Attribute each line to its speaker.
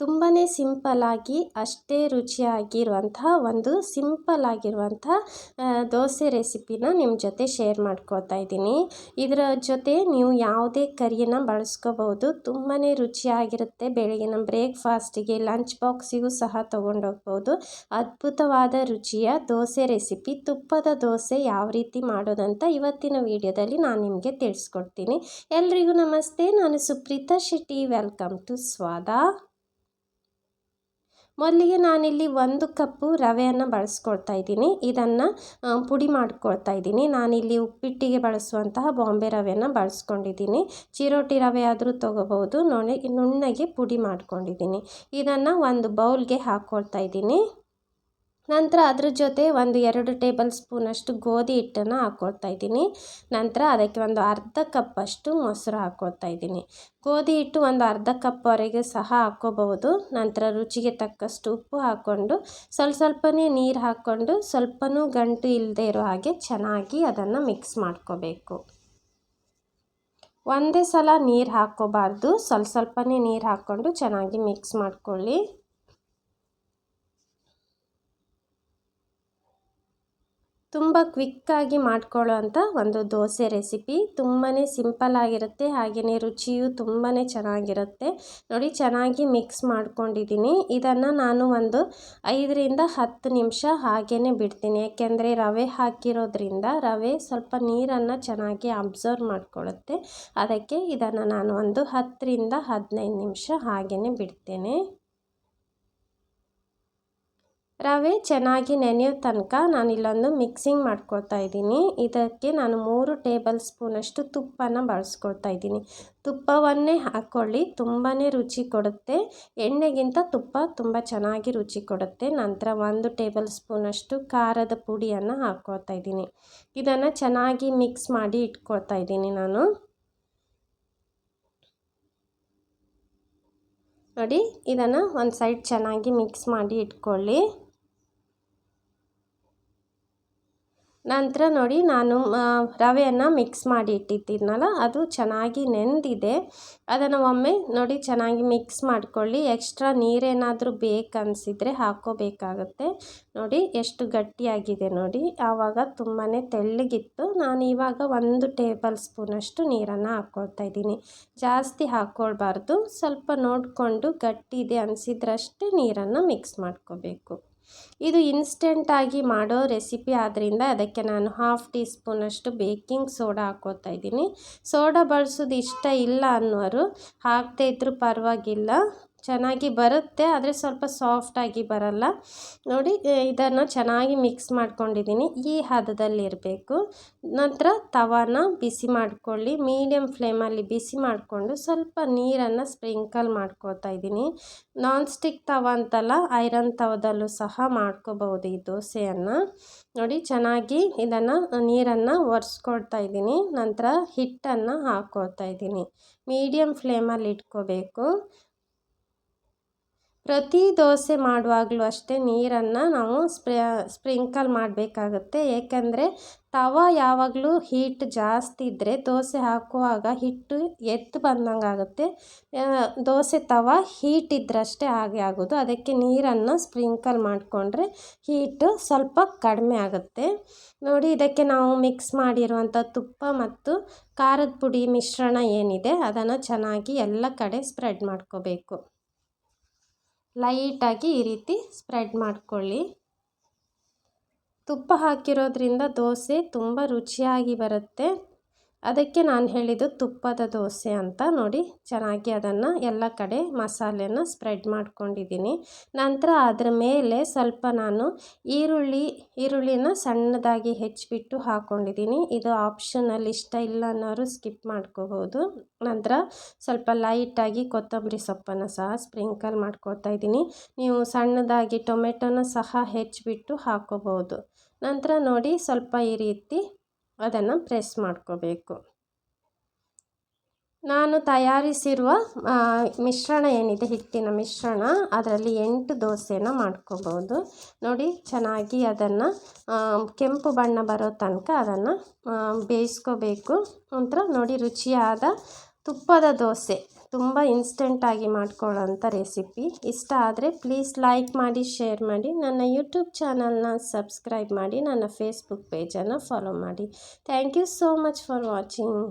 Speaker 1: ತುಂಬಾ ಸಿಂಪಲ್ಲಾಗಿ ಅಷ್ಟೇ ರುಚಿಯಾಗಿರುವಂತಹ ಒಂದು ಸಿಂಪಲ್ ಆಗಿರುವಂಥ ದೋಸೆ ರೆಸಿಪಿನ ನಿಮ್ಮ ಜೊತೆ ಶೇರ್ ಮಾಡ್ಕೊಳ್ತಾ ಇದ್ದೀನಿ. ಇದರ ಜೊತೆ ನೀವು ಯಾವುದೇ ಕರಿಯನ್ನು ಬಳಸ್ಕೋಬೋದು. ತುಂಬಾ ರುಚಿಯಾಗಿರುತ್ತೆ. ಬೆಳಗಿನ ಬ್ರೇಕ್ಫಾಸ್ಟಿಗೆ ಲಂಚ್ ಬಾಕ್ಸಿಗೂ ಸಹ ತೊಗೊಂಡೋಗ್ಬೋದು. ಅದ್ಭುತವಾದ ರುಚಿಯ ದೋಸೆ ರೆಸಿಪಿ ತುಪ್ಪದ ದೋಸೆ ಯಾವ ರೀತಿ ಮಾಡೋದಂತ ಇವತ್ತಿನ ವಿಡಿಯೋದಲ್ಲಿ ನಾನು ನಿಮಗೆ ತಿಳಿಸ್ಕೊಡ್ತೀನಿ. ಎಲ್ರಿಗೂ ನಮಸ್ತೆ, ನಾನು ಸುಪ್ರೀತಾ ಶೆಟ್ಟಿ. ವೆಲ್ಕಮ್ ಟು ಸ್ವಾದ. ಮೊದಲಿಗೆ ನಾನಿಲ್ಲಿ 1 ಕಪ್ಪು ರವೆಯನ್ನು ಬಳಸ್ಕೊಳ್ತಾ ಇದ್ದೀನಿ. ಇದನ್ನು ಪುಡಿ ಮಾಡ್ಕೊಳ್ತಾ ಇದ್ದೀನಿ. ನಾನಿಲ್ಲಿ ಉಪ್ಪಿಟ್ಟಿಗೆ ಬಳಸುವಂತಹ ಬಾಂಬೆ ರವೆಯನ್ನು ಬಳಸ್ಕೊಂಡಿದ್ದೀನಿ. ಚಿರೋಟಿ ರವೆ ಆದರೂ ತೊಗೋಬೋದು. ನುಣ್ಣಗೆ ಪುಡಿ ಮಾಡ್ಕೊಂಡಿದ್ದೀನಿ. ಇದನ್ನು ಒಂದು ಬೌಲ್ಗೆ ಹಾಕ್ಕೊಳ್ತಾ ಇದ್ದೀನಿ. ನಂತರ ಅದ್ರ ಜೊತೆ 1-2 ಟೇಬಲ್ ಸ್ಪೂನಷ್ಟು ಗೋಧಿ ಹಿಟ್ಟನ್ನು ಹಾಕ್ಕೊಳ್ತಾ ಇದ್ದೀನಿ. ನಂತರ ಅದಕ್ಕೆ ಒಂದು ಅರ್ಧ ಕಪ್ಪಷ್ಟು ಮೊಸರು ಹಾಕ್ಕೊಳ್ತಾ ಇದ್ದೀನಿ. ಗೋಧಿ ಹಿಟ್ಟು ಒಂದು ಅರ್ಧ ಕಪ್ವರೆಗೆ ಸಹ ಹಾಕ್ಕೋಬಹುದು. ನಂತರ ರುಚಿಗೆ ತಕ್ಕಷ್ಟು ಉಪ್ಪು ಹಾಕ್ಕೊಂಡು ಸ್ವಲ್ಪನೇ ನೀರು ಹಾಕ್ಕೊಂಡು ಸ್ವಲ್ಪನೂ ಗಂಟು ಇಲ್ಲದೆ ಇರೋ ಹಾಗೆ ಚೆನ್ನಾಗಿ ಅದನ್ನು ಮಿಕ್ಸ್ ಮಾಡ್ಕೋಬೇಕು. ಒಂದೇ ಸಲ ನೀರು ಹಾಕ್ಕೋಬಾರ್ದು, ಸ್ವಲ್ಪನೇ ನೀರು ಹಾಕ್ಕೊಂಡು ಚೆನ್ನಾಗಿ ಮಿಕ್ಸ್ ಮಾಡ್ಕೊಳ್ಳಿ. ತುಂಬ ಕ್ವಿಕ್ಕಾಗಿ ಮಾಡ್ಕೊಳ್ಳೋ ಅಂಥ ಒಂದು ದೋಸೆ ರೆಸಿಪಿ. ತುಂಬಾ ಸಿಂಪಲ್ ಆಗಿರುತ್ತೆ, ಹಾಗೆಯೇ ರುಚಿಯೂ ತುಂಬಾ ಚೆನ್ನಾಗಿರುತ್ತೆ. ನೋಡಿ, ಚೆನ್ನಾಗಿ ಮಿಕ್ಸ್ ಮಾಡ್ಕೊಂಡಿದ್ದೀನಿ. ಇದನ್ನು ನಾನು ಒಂದು 5-10 ನಿಮಿಷ ಹಾಗೇ ಬಿಡ್ತೀನಿ. ಯಾಕೆಂದರೆ ರವೆ ಹಾಕಿರೋದ್ರಿಂದ ರವೆ ಸ್ವಲ್ಪ ನೀರನ್ನು ಚೆನ್ನಾಗಿ ಅಬ್ಸರ್ವ್ ಮಾಡ್ಕೊಳ್ಳುತ್ತೆ. ಅದಕ್ಕೆ ಇದನ್ನು ನಾನು ಒಂದು 10-15 ನಿಮಿಷ ಹಾಗೇ ಬಿಡ್ತೇನೆ. ರವೆ ಚೆನ್ನಾಗಿ ನೆನೆಯೋ ತನಕ ನಾನಿಲ್ಲೊಂದು ಮಿಕ್ಸಿಂಗ್ ಮಾಡ್ಕೊಳ್ತಾ ಇದ್ದೀನಿ. ಇದಕ್ಕೆ ನಾನು 3 ಟೇಬಲ್ ಸ್ಪೂನಷ್ಟು ತುಪ್ಪನ ಬಳಸ್ಕೊಳ್ತಾ ಇದ್ದೀನಿ. ತುಪ್ಪವನ್ನೇ ಹಾಕ್ಕೊಳ್ಳಿ, ತುಂಬಾ ರುಚಿ ಕೊಡುತ್ತೆ. ಎಣ್ಣೆಗಿಂತ ತುಪ್ಪ ತುಂಬ ಚೆನ್ನಾಗಿ ರುಚಿ ಕೊಡುತ್ತೆ. ನಂತರ 1 ಟೇಬಲ್ ಸ್ಪೂನಷ್ಟು ಖಾರದ ಪುಡಿಯನ್ನು ಹಾಕ್ಕೊಳ್ತಾ ಇದ್ದೀನಿ. ಇದನ್ನು ಚೆನ್ನಾಗಿ ಮಿಕ್ಸ್ ಮಾಡಿ ಇಟ್ಕೊಳ್ತಾ ಇದ್ದೀನಿ ನಾನು. ನೋಡಿ, ಇದನ್ನು ಒಂದು ಸೈಡ್ ಚೆನ್ನಾಗಿ ಮಿಕ್ಸ್ ಮಾಡಿ ಇಟ್ಕೊಳ್ಳಿ. ನಂತರ ನೋಡಿ, ನಾನು ರವೆಯನ್ನು ಮಿಕ್ಸ್ ಮಾಡಿ ಇಟ್ಟಿದ್ದೀನಲ್ಲ, ಅದು ಚೆನ್ನಾಗಿ ನೆಂದಿದೆ. ಅದನ್ನು ಒಮ್ಮೆ ನೋಡಿ ಚೆನ್ನಾಗಿ ಮಿಕ್ಸ್ ಮಾಡ್ಕೊಳ್ಳಿ. ಎಕ್ಸ್ಟ್ರಾ ನೀರೇನಾದರೂ ಬೇಕನ್ನಿಸಿದರೆ ಹಾಕ್ಕೋಬೇಕಾಗತ್ತೆ. ನೋಡಿ ಎಷ್ಟು ಗಟ್ಟಿಯಾಗಿದೆ ನೋಡಿ. ಆವಾಗ ತುಂಬಾ ತೆಳ್ಳಗಿತ್ತು. ನಾನು ಇವಾಗ 1 ಟೇಬಲ್ ಸ್ಪೂನಷ್ಟು ನೀರನ್ನು ಹಾಕ್ಕೊಳ್ತಾ ಇದ್ದೀನಿ. ಜಾಸ್ತಿ ಹಾಕ್ಕೊಳ್ಬಾರ್ದು, ಸ್ವಲ್ಪ ನೋಡಿಕೊಂಡು ಗಟ್ಟಿ ಇದೆ ಅನಿಸಿದ್ರಷ್ಟೇ ನೀರನ್ನು ಮಿಕ್ಸ್ ಮಾಡ್ಕೋಬೇಕು. ಇದು ಇನ್ಸ್ಟೆಂಟಾಗಿ ಮಾಡೋ ರೆಸಿಪಿ ಆದ್ದರಿಂದ ಅದಕ್ಕೆ ನಾನು 1/2 ಟೀ ಸ್ಪೂನಷ್ಟು ಬೇಕಿಂಗ್ ಸೋಡಾ ಹಾಕ್ಕೋತಾ ಇದ್ದೀನಿ. ಸೋಡಾ ಬಳಸೋದು ಇಷ್ಟ ಇಲ್ಲ ಅನ್ನೋರು ಹಾಕದೇ ಇದ್ದರೂ ಪರವಾಗಿಲ್ಲ, ಚೆನ್ನಾಗಿ ಬರುತ್ತೆ. ಆದರೆ ಸ್ವಲ್ಪ ಸಾಫ್ಟಾಗಿ ಬರಲ್ಲ. ನೋಡಿ, ಇದನ್ನು ಚೆನ್ನಾಗಿ ಮಿಕ್ಸ್ ಮಾಡ್ಕೊಂಡಿದ್ದೀನಿ. ಈ ಹದದಲ್ಲಿರಬೇಕು. ನಂತರ ತವಾನ ಬಿಸಿ ಮಾಡ್ಕೊಳ್ಳಿ. ಮೀಡಿಯಮ್ ಫ್ಲೇಮಲ್ಲಿ ಬಿಸಿ ಮಾಡಿಕೊಂಡು ಸ್ವಲ್ಪ ನೀರನ್ನು ಸ್ಪ್ರಿಂಕಲ್ ಮಾಡ್ಕೊಳ್ತಾ ಇದ್ದೀನಿ. ನಾನ್ ಸ್ಟಿಕ್ ತವ ಅಂತಲ್ಲ, ಐರನ್ ತವದಲ್ಲೂ ಸಹ ಮಾಡ್ಕೋಬಹುದು ಈ ದೋಸೆಯನ್ನು. ನೋಡಿ, ಚೆನ್ನಾಗಿ ಇದನ್ನು ನೀರನ್ನು ಒರೆಸ್ಕೊಳ್ತಾ ಇದ್ದೀನಿ. ನಂತರ ಹಿಟ್ಟನ್ನು ಹಾಕ್ಕೊಳ್ತಾ ಇದ್ದೀನಿ. ಮೀಡಿಯಮ್ ಫ್ಲೇಮಲ್ಲಿ ಇಟ್ಕೋಬೇಕು. ಪ್ರತಿ ದೋಸೆ ಮಾಡುವಾಗಲೂ ಅಷ್ಟೇ ನೀರನ್ನು ನಾವು ಸ್ಪ್ರಿಂಕಲ್ ಮಾಡಬೇಕಾಗುತ್ತೆ. ಏಕೆಂದರೆ ತವ ಯಾವಾಗಲೂ ಹೀಟ್ ಜಾಸ್ತಿ ಇದ್ದರೆ ದೋಸೆ ಹಾಕುವಾಗ ಹಿಟ್ಟು ಎದ್ದು ಬಂದಂಗೆ ಆಗುತ್ತೆ. ದೋಸೆ ತವ ಹೀಟ್ ಇದ್ದರಷ್ಟೇ ಹಾಗೆ ಆಗೋದು. ಅದಕ್ಕೆ ನೀರನ್ನು ಸ್ಪ್ರಿಂಕಲ್ ಮಾಡಿಕೊಂಡ್ರೆ ಹೀಟು ಸ್ವಲ್ಪ ಕಡಿಮೆ ಆಗುತ್ತೆ. ನೋಡಿ, ಇದಕ್ಕೆ ನಾವು ಮಿಕ್ಸ್ ಮಾಡಿರುವಂಥ ತುಪ್ಪ ಮತ್ತು ಖಾರದ ಪುಡಿ ಮಿಶ್ರಣ ಏನಿದೆ ಅದನ್ನು ಚೆನ್ನಾಗಿ ಎಲ್ಲ ಕಡೆ ಸ್ಪ್ರೆಡ್ ಮಾಡ್ಕೋಬೇಕು. ಲೈಟಾಗಿ ಈ ರೀತಿ ಸ್ಪ್ರೆಡ್ ಮಾಡ್ಕೊಳ್ಳಿ. ತುಪ್ಪ ಹಾಕಿರೋದ್ರಿಂದ ದೋಸೆ ತುಂಬ ರುಚಿಯಾಗಿ ಬರುತ್ತೆ. ಅದಕ್ಕೆ ನಾನು ಹೇಳಿದ್ದು ತುಪ್ಪದ ದೋಸೆ ಅಂತ. ನೋಡಿ, ಚೆನ್ನಾಗಿ ಅದನ್ನು ಎಲ್ಲ ಕಡೆ ಮಸಾಲೆನ ಸ್ಪ್ರೆಡ್ ಮಾಡ್ಕೊಂಡಿದ್ದೀನಿ. ನಂತರ ಅದರ ಮೇಲೆ ಸ್ವಲ್ಪ ನಾನು ಈರುಳ್ಳಿನ ಸಣ್ಣದಾಗಿ ಹೆಚ್ಚಿಬಿಟ್ಟು ಹಾಕ್ಕೊಂಡಿದ್ದೀನಿ. ಇದು ಆಪ್ಷನಲ್, ಇಷ್ಟ ಇಲ್ಲ ಅನ್ನೋರು ಸ್ಕಿಪ್ ಮಾಡ್ಕೋಬೋದು. ನಂತರ ಸ್ವಲ್ಪ ಲೈಟಾಗಿ ಕೊತ್ತಂಬರಿ ಸೊಪ್ಪನ್ನು ಸಹ ಸ್ಪ್ರಿಂಕಲ್ ಮಾಡ್ಕೊಳ್ತಾ ಇದ್ದೀನಿ. ನೀವು ಸಣ್ಣದಾಗಿ ಟೊಮೆಟೊನ ಸಹ ಹೆಚ್ಚಿಬಿಟ್ಟು ಹಾಕ್ಕೋಬೋದು. ನಂತರ ನೋಡಿ, ಸ್ವಲ್ಪ ಈ ರೀತಿ ಅದನ್ನು ಪ್ರೆಸ್ ಮಾಡ್ಕೋಬೇಕು. ನಾನು ತಯಾರಿಸಿರುವ ಮಿಶ್ರಣ ಏನಿದೆ, ಹಿಟ್ಟಿನ ಮಿಶ್ರಣ, ಅದರಲ್ಲಿ 8 ದೋಸೆನ ಮಾಡ್ಕೋಬೋದು. ನೋಡಿ, ಚೆನ್ನಾಗಿ ಅದನ್ನು ಕೆಂಪು ಬಣ್ಣ ಬರೋ ತನಕ ಅದನ್ನು ಬೇಯಿಸ್ಕೋಬೇಕು. ನಂತರ ನೋಡಿ, ರುಚಿಯಾದ ತುಪ್ಪದ ದೋಸೆ ತುಂಬ ಇನ್ಸ್ಟೆಂಟಾಗಿ ಮಾಡ್ಕೊಳ್ಳೋಂಥ ರೆಸಿಪಿ. ಇಷ್ಟ ಆದರೆ ಪ್ಲೀಸ್ ಲೈಕ್ ಮಾಡಿ, ಶೇರ್ ಮಾಡಿ, ನನ್ನ ಯೂಟ್ಯೂಬ್ ಚಾನಲ್ನ ಸಬ್ಸ್ಕ್ರೈಬ್ ಮಾಡಿ, ನನ್ನ ಫೇಸ್ಬುಕ್ ಪೇಜನ್ನು ಫಾಲೋ ಮಾಡಿ. Thank you so much for watching.